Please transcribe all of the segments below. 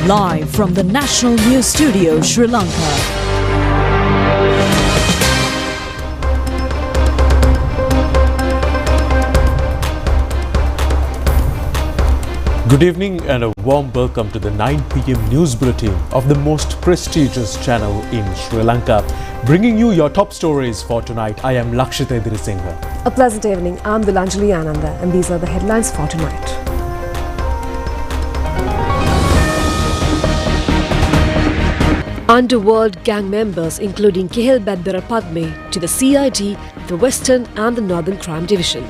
live from the National News Studio, Sri Lanka. Good evening and a warm welcome to the 9 p.m. news bulletin of the most prestigious channel in Sri Lanka. Bringing you your top stories for tonight, I am Lakshita Edirisinghe. A pleasant evening, I'm Dilanjali Ananda and these are the headlines for tonight. Underworld gang members including Kehel Baddara Padme to the CID, the Western and the Northern Crime Division.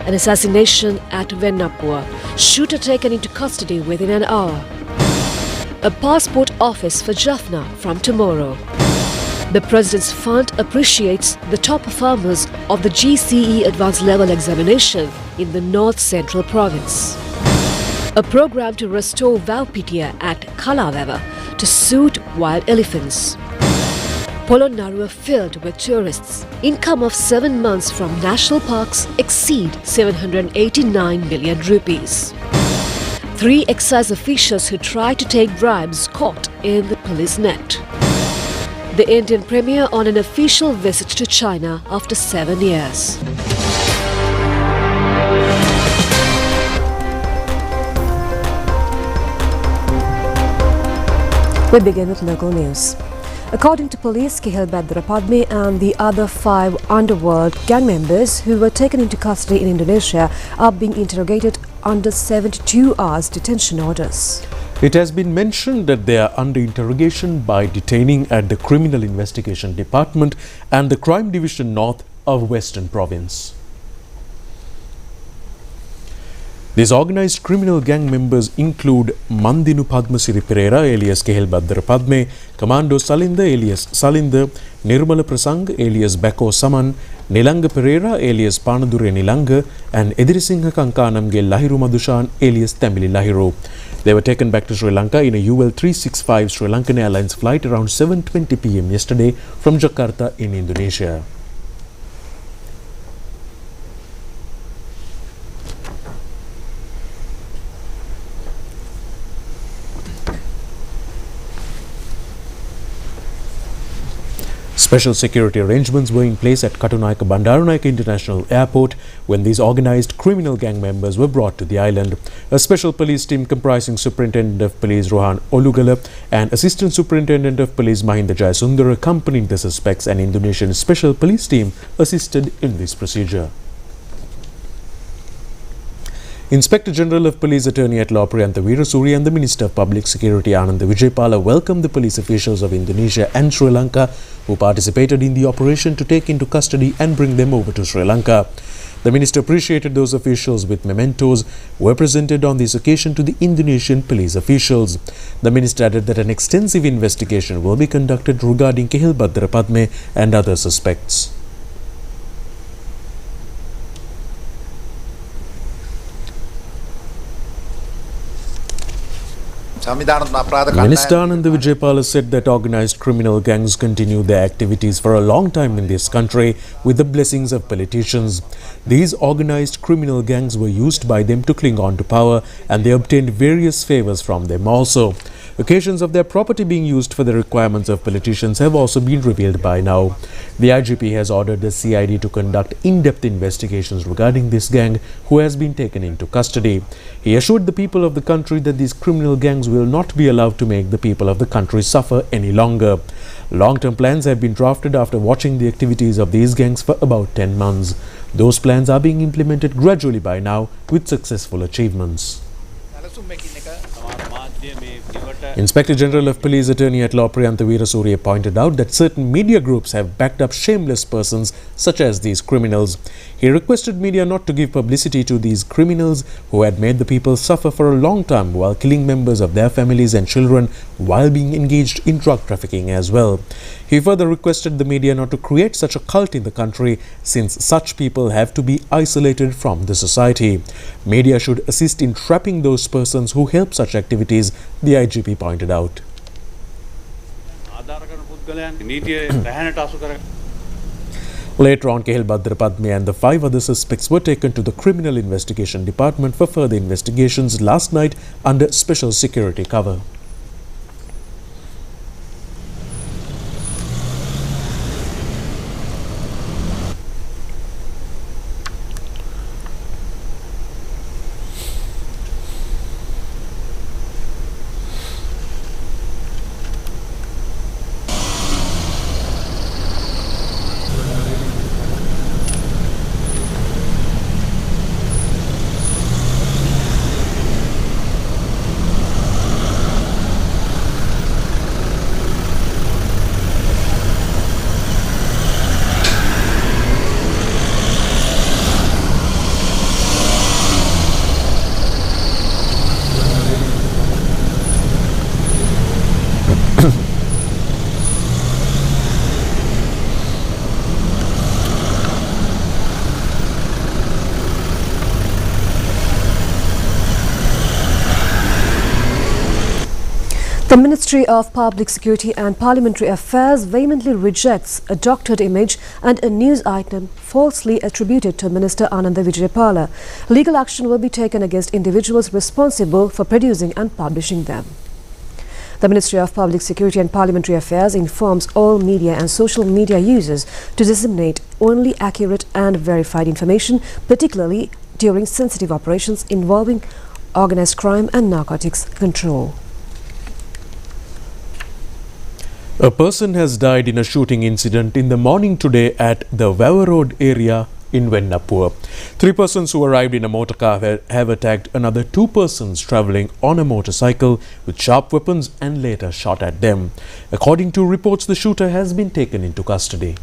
An assassination at Wewa. Shooter taken into custody within an hour. A passport office for Jaffna from tomorrow. The President's Fund appreciates the top performers of the GCE Advanced Level Examination in the North Central Province. A program to restore Vaupitiya at Kalaweva to suit wild elephants. Polonnaruwa filled with tourists. Income of 7 months from national parks exceed 789 million rupees. 3 excise officials who tried to take bribes caught in the police net. The Indian Premier on an official visit to China after 7 years. We begin with local news. According to police, Kehel Baddara Padme and the other 5 Underworld gang members who were taken into custody in Indonesia are being interrogated under 72 hours detention orders. It has been mentioned that they are under interrogation by detaining at the Criminal Investigation Department and the Crime Division North of Western Province. These organised criminal gang members include Mandinu Padmasiri Pereira alias Kehel Baddara Padme, Commando Salinda alias Salinda, Nirmala Prasang alias Bako Saman, Nilanga Pereira alias Panadure Nilanga and Edirisinghe Kankanamge Lahiru Madushan alias Tamili Lahiru. They were taken back to Sri Lanka in a UL 365 Sri Lankan Airlines flight around 7:20 p.m. yesterday from Jakarta in Indonesia. Special security arrangements were in place at Katunayake Bandaranaike International Airport when these organised criminal gang members were brought to the island. A special police team comprising Superintendent of Police Rohan Olugala and Assistant Superintendent of Police Mahinda Jayasundara accompanied the suspects, and Indonesian special police team assisted in this procedure. Inspector General of Police Attorney at Law Priyantha Weerasuriya and the Minister of Public Security Ananda Vijaypala welcomed the police officials of Indonesia and Sri Lanka who participated in the operation to take into custody and bring them over to Sri Lanka. The Minister appreciated those officials with mementos were presented on this occasion to the Indonesian police officials. The Minister added that an extensive investigation will be conducted regarding Kehel Baddara Padme and other suspects. Minister Ananda Vijaypala said that organised criminal gangs continue their activities for a long time in this country with the blessings of politicians. These organised criminal gangs were used by them to cling on to power, and they obtained various favours from them also. Occasions of their property being used for the requirements of politicians have also been revealed by now. The IGP has ordered the CID to conduct in-depth investigations regarding this gang who has been taken into custody. He assured the people of the country that these criminal gangs will not be allowed to make the people of the country suffer any longer. Long-term plans have been drafted after watching the activities of these gangs for about 10 months. Those plans are being implemented gradually by now with successful achievements. Inspector General of Police Attorney at Law Priyantha Weerasuriya pointed out that certain media groups have backed up shameless persons such as these criminals. He requested media not to give publicity to these criminals who had made the people suffer for a long time while killing members of their families and children while being engaged in drug trafficking as well. He further requested the media not to create such a cult in the country since such people have to be isolated from the society. Media should assist in trapping those persons who help such activities, the IGP pointed out. Later on, Kehel Padme and the 5 other suspects were taken to the Criminal Investigation Department for further investigations last night under special security cover. The Ministry of Public Security and Parliamentary Affairs vehemently rejects a doctored image and a news item falsely attributed to Minister Ananda Vijayapala. Legal action will be taken against individuals responsible for producing and publishing them. The Ministry of Public Security and Parliamentary Affairs informs all media and social media users to disseminate only accurate and verified information, particularly during sensitive operations involving organized crime and narcotics control. A person has died in a shooting incident in the morning today at the Wewa Road area in Vennapur. 3 persons who arrived in a motor car have attacked another 2 persons travelling on a motorcycle with sharp weapons and later shot at them. According to reports, the shooter has been taken into custody.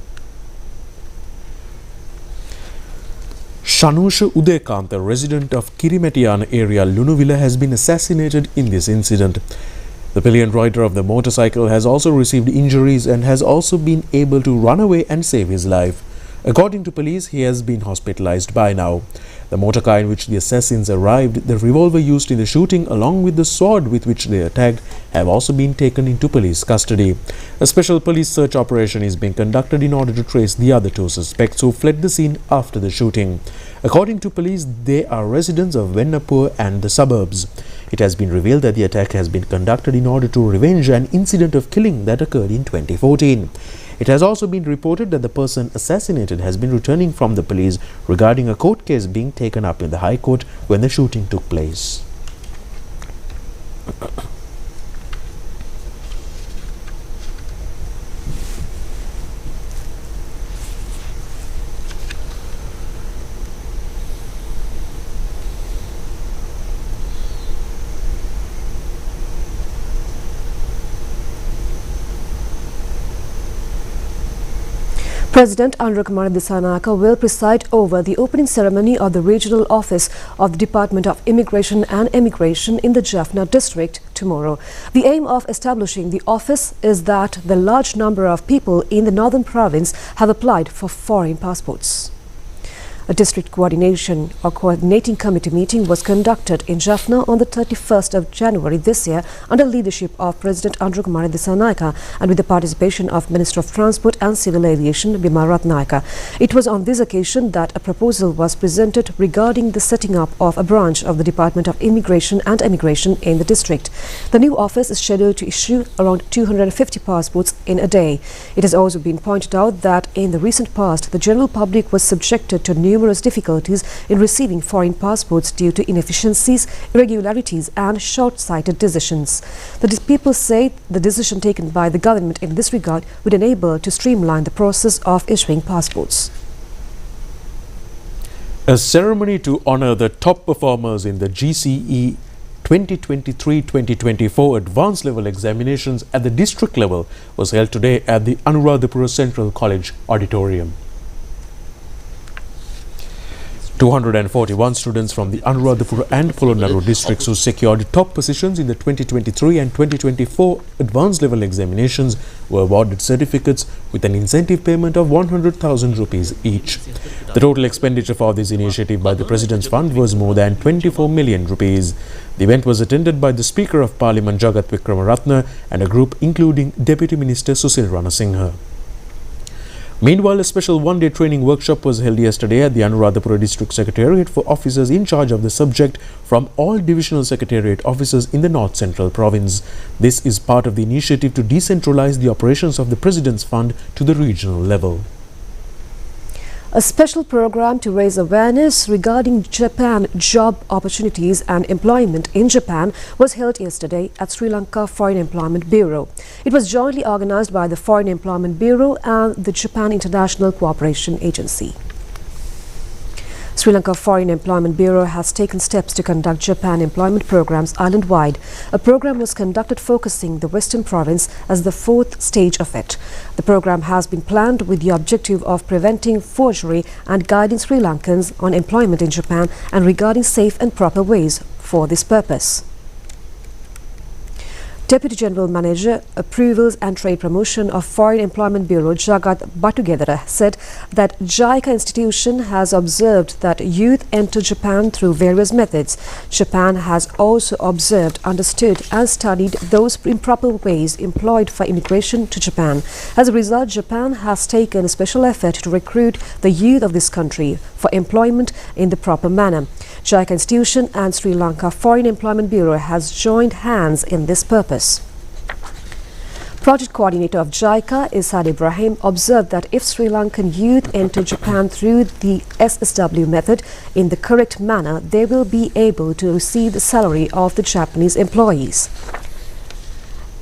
Shanusha Udekant, a resident of Kirimetiyana area, Lunuvilla, has been assassinated in this incident. The pillion rider of the motorcycle has also received injuries and has also been able to run away and save his life. According to police, he has been hospitalized by now. The motor car in which the assassins arrived, the revolver used in the shooting along with the sword with which they attacked have also been taken into police custody. A special police search operation is being conducted in order to trace the other 2 suspects who fled the scene after the shooting. According to police, they are residents of Vennapur and the suburbs. It has been revealed that the attack has been conducted in order to revenge an incident of killing that occurred in 2014. It has also been reported that the person assassinated has been returning from the police regarding a court case being taken up in the High Court when the shooting took place. President Underworld Dissanayaka will preside over the opening ceremony of the regional office of the Department of Immigration and Emigration in the Jaffna district tomorrow. The aim of establishing the office is that the large number of people in the northern province have applied for foreign passports. A district coordinating committee meeting was conducted in Jaffna on the 31st of January this year under leadership of President Underworld Dissanayaka and with the participation of Minister of Transport and Civil Aviation Bima Ratnayaka. It was on this occasion that a proposal was presented regarding the setting up of a branch of the Department of Immigration and Emigration in the district. The new office is scheduled to issue around 250 passports in a day. It has also been pointed out that in the recent past, the general public was subjected to numerous difficulties in receiving foreign passports due to inefficiencies, irregularities and short-sighted decisions. The people say the decision taken by the government in this regard would enable to streamline the process of issuing passports. A ceremony to honor the top performers in the GCE 2023-2024 advanced level examinations at the district level was held today at the Anuradhapura Central College Auditorium. 241 students from the Anuradhapura and Polonnaruwa districts who secured top positions in the 2023 and 2024 advanced level examinations were awarded certificates with an incentive payment of 100,000 rupees each. The total expenditure for this initiative by the President's Fund was more than 24 million rupees. The event was attended by the Speaker of Parliament Jagat Vikramaratne and a group including Deputy Minister Susil Ranasinghe. Meanwhile, a special one-day training workshop was held yesterday at the Anuradhapura District Secretariat for officers in charge of the subject from all divisional secretariat offices in the North Central Province. This is part of the initiative to decentralize the operations of the President's Fund to the regional level. A special program to raise awareness regarding Japan job opportunities and employment in Japan was held yesterday at Sri Lanka Foreign Employment Bureau. It was jointly organized by the Foreign Employment Bureau and the Japan International Cooperation Agency. Sri Lanka Foreign Employment Bureau has taken steps to conduct Japan employment programs island-wide. A program was conducted focusing the Western Province as the fourth stage of it. The program has been planned with the objective of preventing forgery and guiding Sri Lankans on employment in Japan and regarding safe and proper ways for this purpose. Deputy General Manager, Approvals and Trade Promotion of Foreign Employment Bureau Jagat Batugedara said that JICA institution has observed that youth enter Japan through various methods. Japan has also observed, understood and studied those improper ways employed for immigration to Japan. As a result, Japan has taken a special effort to recruit the youth of this country for employment in the proper manner. JICA institution and Sri Lanka Foreign Employment Bureau has joined hands in this purpose. Project coordinator of JICA, Isad Ibrahim, observed that if Sri Lankan youth enter Japan through the SSW method in the correct manner, they will be able to receive the salary of the Japanese employees.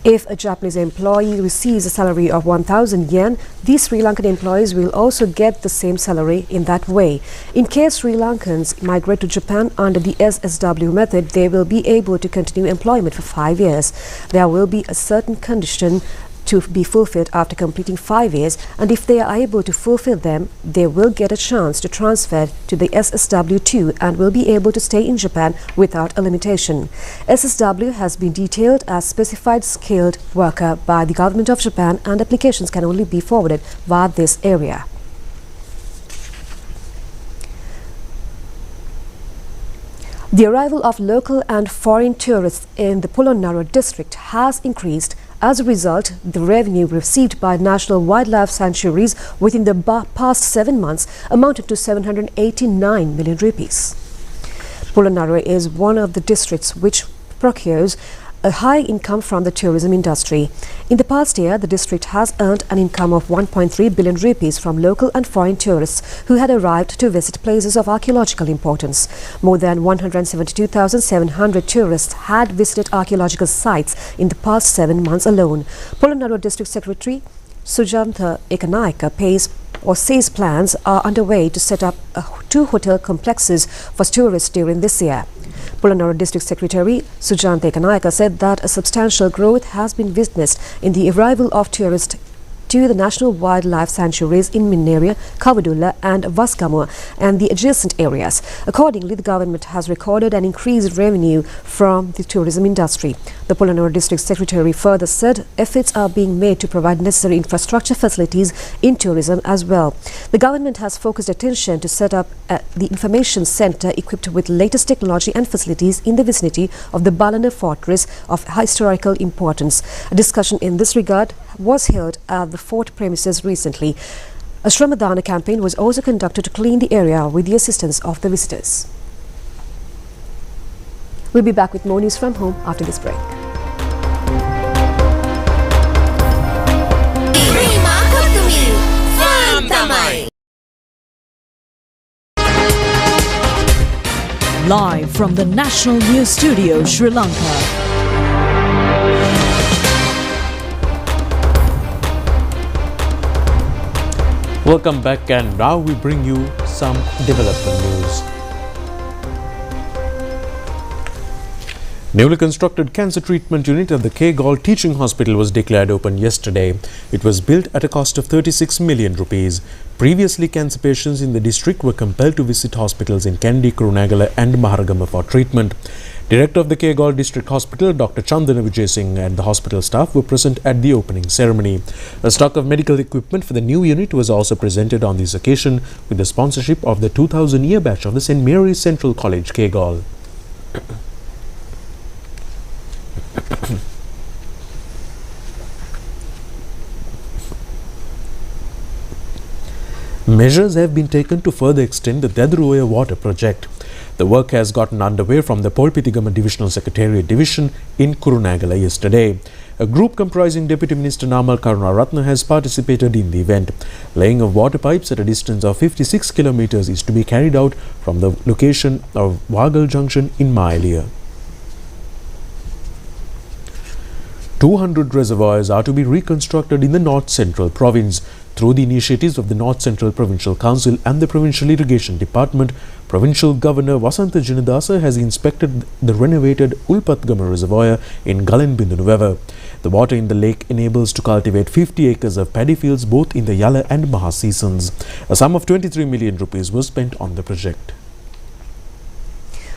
If a Japanese employee receives a salary of 1,000 yen, these Sri Lankan employees will also get the same salary in that way. In case Sri Lankans migrate to Japan under the SSW method, they will be able to continue employment for 5 years. There will be a certain condition to be fulfilled after completing 5 years, and if they are able to fulfill them, they will get a chance to transfer to the SSW2 and will be able to stay in Japan without a limitation. SSW has been detailed as specified skilled worker by the government of Japan, and applications can only be forwarded via this area. The arrival of local and foreign tourists in the Polonnaruwa district has increased. As a result, the revenue received by national wildlife sanctuaries within the past 7 months amounted to 789 million rupees. Polonnaruwa is one of the districts which procures a high income from the tourism industry. In the past year, the district has earned an income of 1.3 billion rupees from local and foreign tourists who had arrived to visit places of archaeological importance. More than 172,700 tourists had visited archaeological sites in the past 7 months alone. Polonnaruwa District Secretary Sujantha Ekanaika says plans are underway to set up 2 hotel complexes for tourists during this year. Polonnaruwa District Secretary Sujantha Ekanaika said that a substantial growth has been witnessed in the arrival of tourists to the national wildlife sanctuaries in Minneria, Kavadulla and Vaskamua and the adjacent areas. Accordingly, the government has recorded an increased revenue from the tourism industry. The Polonnaruwa District Secretary further said efforts are being made to provide necessary infrastructure facilities in tourism as well. The government has focused attention to set up the information center equipped with latest technology and facilities in the vicinity of the Balana fortress of historical importance. A discussion in this regard was held at the fort premises recently. A Shramadana campaign was also conducted to clean the area with the assistance of the visitors. We'll be back with more news from home after this break. Live from the National News Studio, Sri Lanka. Welcome back, and now we bring you some development news. Newly constructed cancer treatment unit at the K-Gall Teaching Hospital was declared open yesterday. It was built at a cost of 36 million rupees. Previously, cancer patients in the district were compelled to visit hospitals in Kandy, Kurunegala and Maharagama for treatment. Director of the K-Gall District Hospital, Dr. Chandana Vijay Singh, and the hospital staff were present at the opening ceremony. A stock of medical equipment for the new unit was also presented on this occasion with the sponsorship of the 2000 year batch of the St. Mary's Central College, K-Gall. Measures have been taken to further extend the Underworld water project. The work has gotten underway from the Polpitigama Divisional Secretariat Division in Kurunegala yesterday. A group comprising Deputy Minister Namal Karunaratne has participated in the event. Laying of water pipes at a distance of 56 kilometers is to be carried out from the location of Wagal Junction in Mailia. 200 reservoirs are to be reconstructed in the North Central Province. Through the initiatives of the North Central Provincial Council and the Provincial Irrigation Department, Provincial Governor Vasanta Jinadasa has inspected the renovated Ulpatgama Reservoir in Galenbindu. The water in the lake enables to cultivate 50 acres of paddy fields both in the Yala and Maha seasons. A sum of 23 million rupees was spent on the project.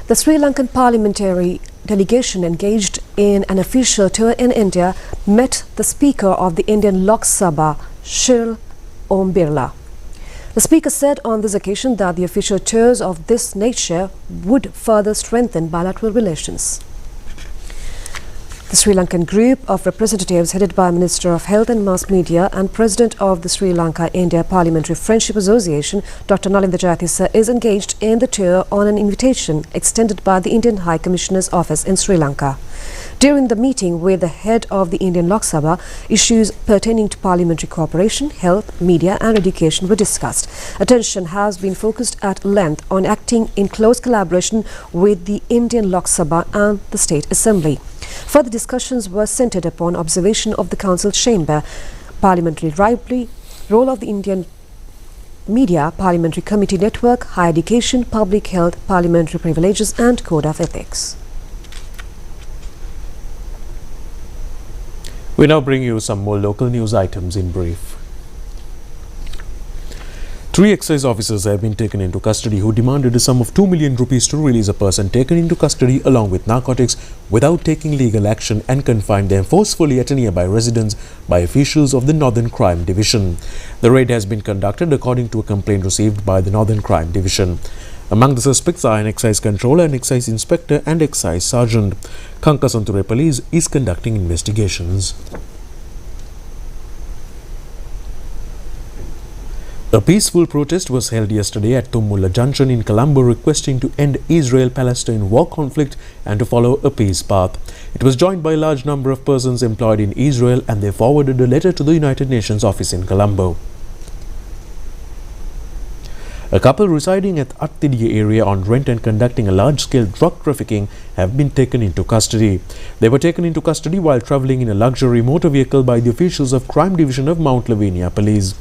The Sri Lankan Parliamentary delegation engaged in an official tour in India met the Speaker of the Indian Lok Sabha, Shri Om Birla. The Speaker said on this occasion that the official tours of this nature would further strengthen bilateral relations. The Sri Lankan group of representatives headed by Minister of Health and Mass Media and President of the Sri Lanka-India Parliamentary Friendship Association, Dr. Nalinda Jayatissa, is engaged in the tour on an invitation extended by the Indian High Commissioner's Office in Sri Lanka. During the meeting with the head of the Indian Lok Sabha, issues pertaining to parliamentary cooperation, health, media and education were discussed. Attention has been focused at length on acting in close collaboration with the Indian Lok Sabha and the State Assembly. Further discussions were centered upon observation of the Council chamber, parliamentary rivalry, role of the Indian media, parliamentary committee network, higher education, public health, parliamentary privileges and code of ethics. We now bring you some more local news items in brief. 3 excise officers have been taken into custody who demanded a sum of 2 million rupees to release a person taken into custody along with narcotics without taking legal action and confined them forcefully at a nearby residence by officials of the Northern Crime Division. The raid has been conducted according to a complaint received by the Northern Crime Division. Among the suspects are an excise controller, an excise inspector and excise sergeant. Kankasanture police is conducting investigations. A peaceful protest was held yesterday at Tummulla Junction in Colombo requesting to end Israel-Palestine war conflict and to follow a peace path. It was joined by a large number of persons employed in Israel and they forwarded a letter to the United Nations office in Colombo. A couple residing at Attidiya area on rent and conducting a large-scale drug trafficking have been taken into custody. They were taken into custody while travelling in a luxury motor vehicle by the officials of Crime Division of Mount Lavinia Police.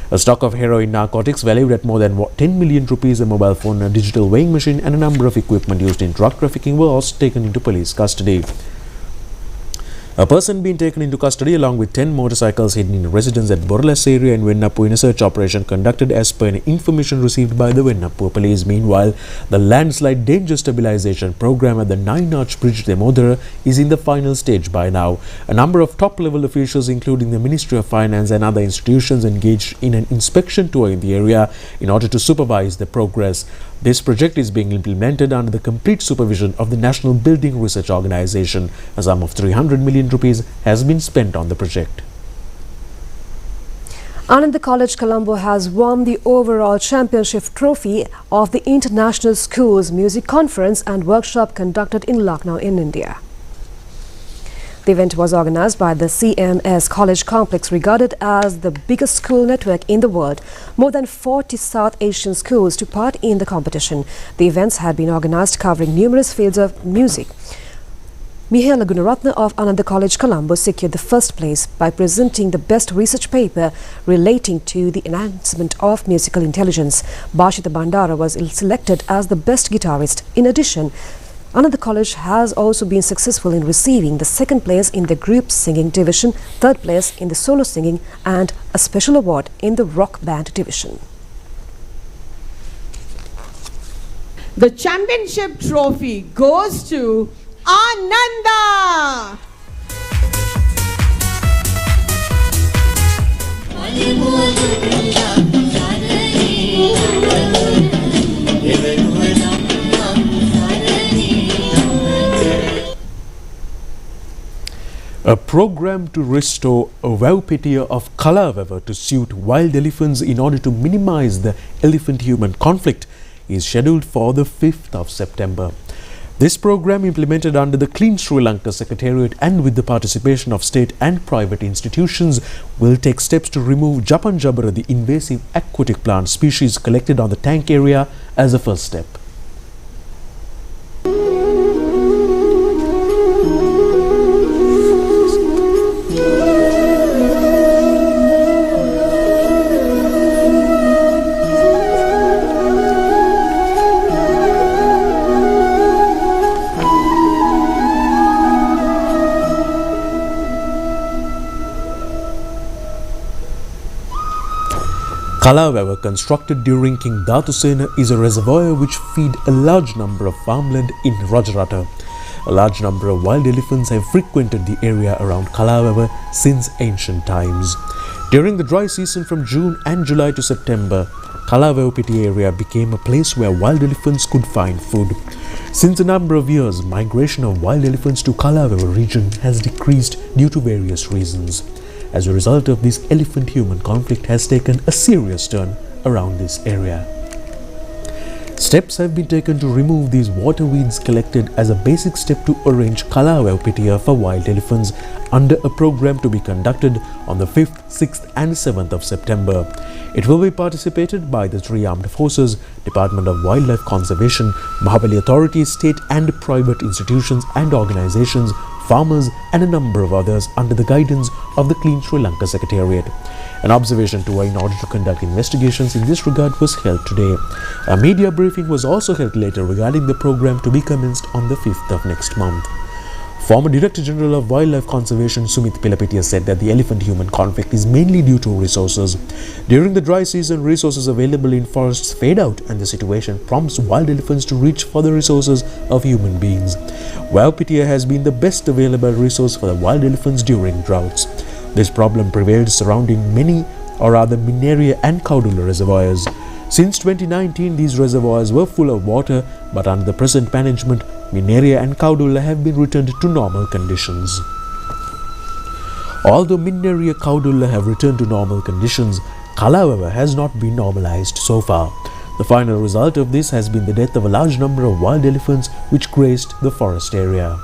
A stock of heroin narcotics valued at more than 10 million rupees, a mobile phone, a digital weighing machine and a number of equipment used in drug trafficking were also taken into police custody. A person being taken into custody along with 10 motorcycles hidden in a residence at Borlas area in Vennapu in a search operation conducted as per an information received by the Vennapu police. Meanwhile, the landslide danger stabilization program at the 9-arch bridge Demodara is in the final stage by now. A number of top-level officials including the Ministry of Finance and other institutions engaged in an inspection tour in the area in order to supervise the progress. This project is being implemented under the complete supervision of the National Building Research Organization. A sum of 300 million rupees has been spent on the project. Ananda College Colombo has won the overall championship trophy of the International Schools Music Conference and Workshop conducted in Lucknow in India. The event was organized by the CMS College Complex, regarded as the biggest school network in the world. More than 40 South Asian schools took part in the competition. The events had been organized covering numerous fields of music. Mihaela Gunaratne of Ananda College Colombo secured the first place by presenting the best research paper relating to the enhancement of musical intelligence. Bashita Bandara was selected as the best guitarist. In addition, Another college has also been successful in receiving the second place in the group singing division, third place in the solo singing and a special award in the rock band division. The championship trophy goes to Ananda! A program to restore a Wewa of Wewa to suit wild elephants in order to minimize the elephant-human conflict is scheduled for the 5th of September. This program, implemented under the Clean Sri Lanka Secretariat and with the participation of state and private institutions, will take steps to remove Japanjabara, the invasive aquatic plant species collected on the tank area, as a first step. Wewa, constructed during King Dhatusena, is a reservoir which feed a large number of farmland in Rajarata. A large number of wild elephants have frequented the area around Wewa since ancient times. During the dry season from June and July to September, Wewa area became a place where wild elephants could find food. Since a number of years, migration of wild elephants to Wewa region has decreased due to various reasons. As a result of this, elephant-human conflict has taken a serious turn around this area. Steps have been taken to remove these water weeds collected as a basic step to arrange Wewa for wild elephants under a program to be conducted on the 5th, 6th and 7th of September. It will be participated by the 3 armed forces, Department of Wildlife Conservation, Mahabali authorities, state and private institutions and organizations, farmers and a number of others under the guidance of the Clean Sri Lanka Secretariat. An observation tour in order to conduct investigations in this regard was held today. A media briefing was also held later regarding the program to be commenced on the 5th of next month. Former Director General of Wildlife Conservation Sumit Pilapitia said that the elephant-human conflict is mainly due to resources. During the dry season, resources available in forests fade out and the situation prompts wild elephants to reach for the resources of human beings. Wewa has been the best available resource for the wild elephants during droughts. This problem prevailed surrounding many, or rather Mineria and Kaudulla reservoirs. Since 2019, these reservoirs were full of water, but under the present management, Mineria and Kaudulla have been returned to normal conditions. Although Mineria and Kaudulla have returned to normal conditions, Wewa has not been normalized so far. The final result of this has been the death of a large number of wild elephants which graced the forest area.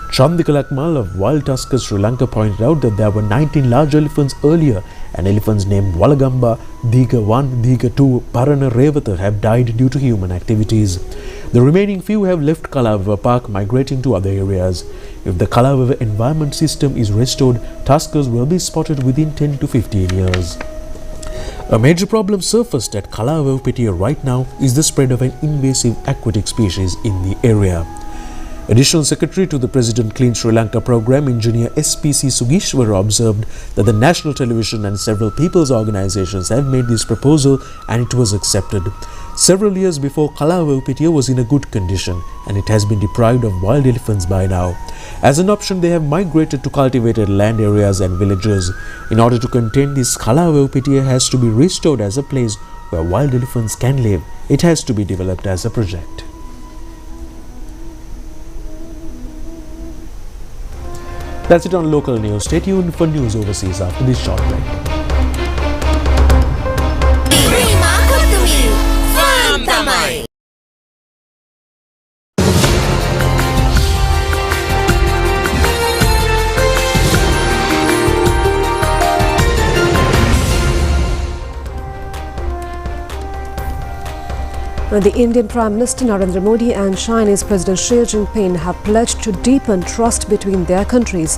Chandikalakmal of Wild Tuskers Sri Lanka pointed out that there were 19 large elephants earlier, and elephants named Walagamba, Diga 1, Diga 2, Parana Revata have died due to human activities. The remaining few have left Wewa Park, migrating to other areas. If the Wewa environment system is restored, tuskers will be spotted within 10 to 15 years. A major problem surfaced at Wewa right now is the spread of an invasive aquatic species in the area. Additional Secretary to the President Clean Sri Lanka Program, Engineer SPC Sugishwara, observed that the national television and several people's organizations have made this proposal and it was accepted. Several years before, Wewa was in a good condition and it has been deprived of wild elephants by now. As an option, they have migrated to cultivated land areas and villages. In order to contain this, Wewa has to be restored as a place where wild elephants can live. It has to be developed as a project. That's it on local news. Stay tuned for news overseas after this short break. The Indian Prime Minister Narendra Modi and Chinese President Xi Jinping have pledged to deepen trust between their countries.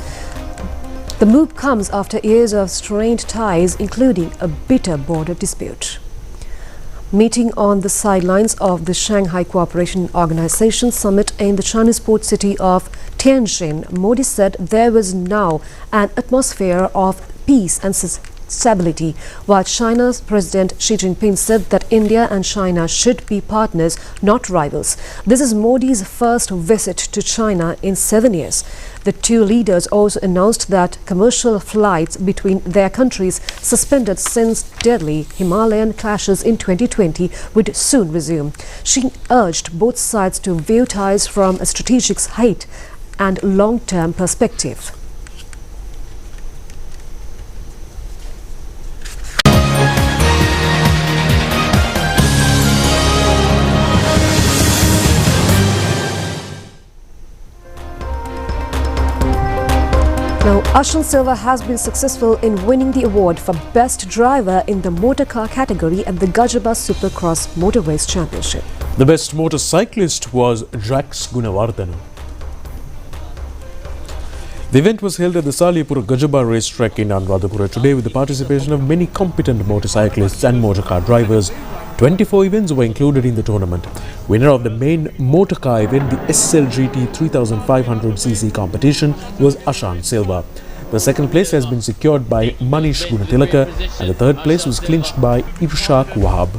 The move comes after years of strained ties, including a bitter border dispute. Meeting on the sidelines of the Shanghai Cooperation Organization summit in the Chinese port city of Tianjin, Modi said there was now an atmosphere of peace and stability, while China's President Xi Jinping said that India and China should be partners, not rivals. This is Modi's first visit to China in 7 years. The two leaders also announced that commercial flights between their countries, suspended since deadly Himalayan clashes in 2020, would soon resume. Xi urged both sides to view ties from a strategic height and long-term perspective. Now, Ashan Silva has been successful in winning the award for Best Driver in the motor car category at the Gajaba Supercross Motor Race Championship. The best motorcyclist was Drax Gunawardana. The event was held at the Salipur Gajaba racetrack in Anuradhapura today with the participation of many competent motorcyclists and motorcar drivers. 24 events were included in the tournament. Winner of the main motorcar event, the SLGT 3500cc competition, was Ashan Silva. The second place has been secured by Manish Gunatilaka and the third place was clinched by Irshaq Wahab.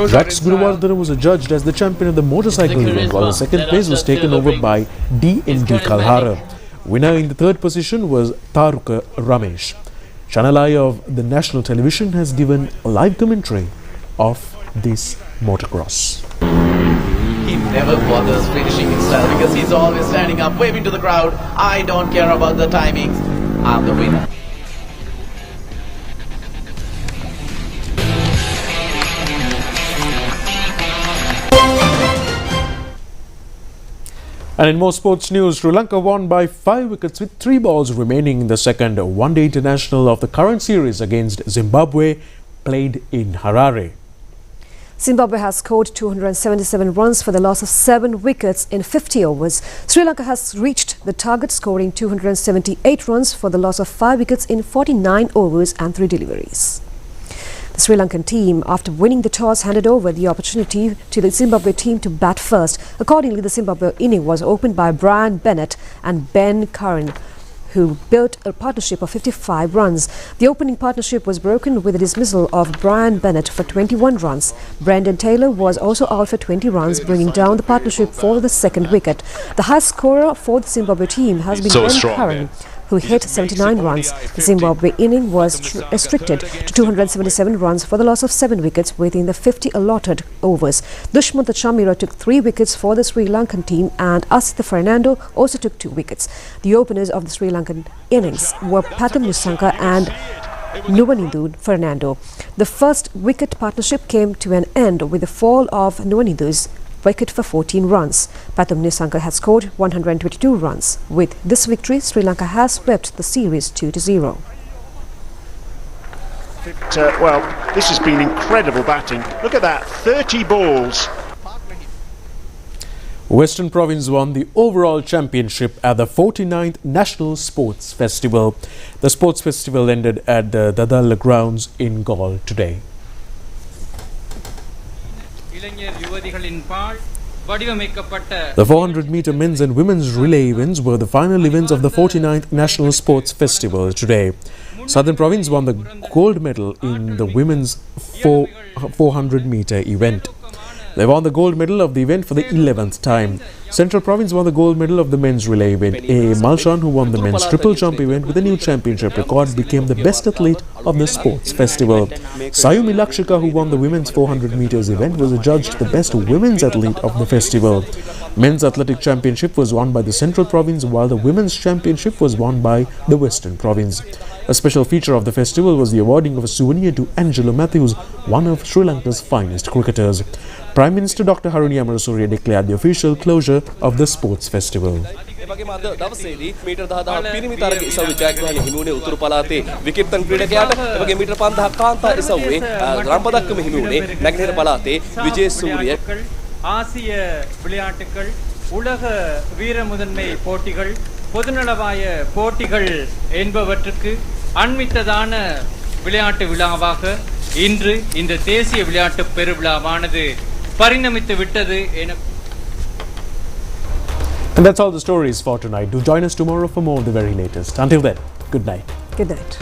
Drax Gunawardana was adjudged as the champion of the motorcycle event, while the second place was taken over by DND Kalhara. Winner in the third position was Taruka Ramesh. Channel I of the national television has given a live commentary of this motocross. He never bothers finishing in style because he's always standing up, waving to the crowd. I don't care about the timings. I'm the winner. And in more sports news, Sri Lanka won by 5 wickets with 3 balls remaining in the second one-day international of the current series against Zimbabwe, played in Harare. Zimbabwe has scored 277 runs for the loss of 7 wickets in 50 overs. Sri Lanka has reached the target, scoring 278 runs for the loss of 5 wickets in 49 overs and 3 deliveries. The Sri Lankan team, after winning the toss, handed over the opportunity to the Zimbabwe team to bat first. Accordingly, the Zimbabwe inning was opened by Brian Bennett and Ben Curran, who built a partnership of 55 runs. The opening partnership was broken with the dismissal of Brian Bennett for 21 runs. Brendan Taylor was also out for 20 runs, bringing down the partnership for the second wicket. The highest scorer for the Zimbabwe team has been Ben Curran, who hit 79 runs. The Zimbabwe inning was restricted to 277 runs for the loss of 7 wickets within the 50 allotted overs. Dushmantha Chamira took 3 wickets for the Sri Lankan team and Asitha Fernando also took 2 wickets. The openers of the Sri Lankan innings were Pathum Nissanka and Nuwanidhu Fernando. The first wicket partnership came to an end with the fall of Nuwanidhu's wicket for 14 runs. Pathum Nissanka has scored 122 runs. With this victory, Sri Lanka has swept the series 2-0. Well, this has been incredible batting. Look at that, 30 balls. Western Province won the overall championship at the 49th National Sports Festival. The sports festival ended at the Dadal grounds in Galle today. The 400-meter men's and women's relay events were the final events of the 49th National Sports Festival today. Southern Province won the gold medal in the women's 400-meter event. They won the gold medal of the event for the 11th time. Central Province won the gold medal of the men's relay event. A. Malshan, who won the men's triple jump event with a new championship record, became the best athlete of the sports festival. Sayumi Lakshika, who won the women's 400 meters event, was adjudged the best women's athlete of the festival. Men's athletic championship was won by the Central Province, while the women's championship was won by the Western Province. A special feature of the festival was the awarding of a souvenir to Angelo Matthews, one of Sri Lanka's finest cricketers. Prime Minister Dr. Haruni Amarasuriya declared the official closure of the sports festival. பொதுநலவாய போட்டிகள் என்பவற்றுக்கு அண்மித்ததான விளையாட்டு விழாவாக இன்று இந்த தேசிய விளையாட்டு பெருவிழாவானது பரிணமித்து விட்டது என. And that's all the stories for tonight. Do join us tomorrow for more of the very latest. Until then, good night. Good night.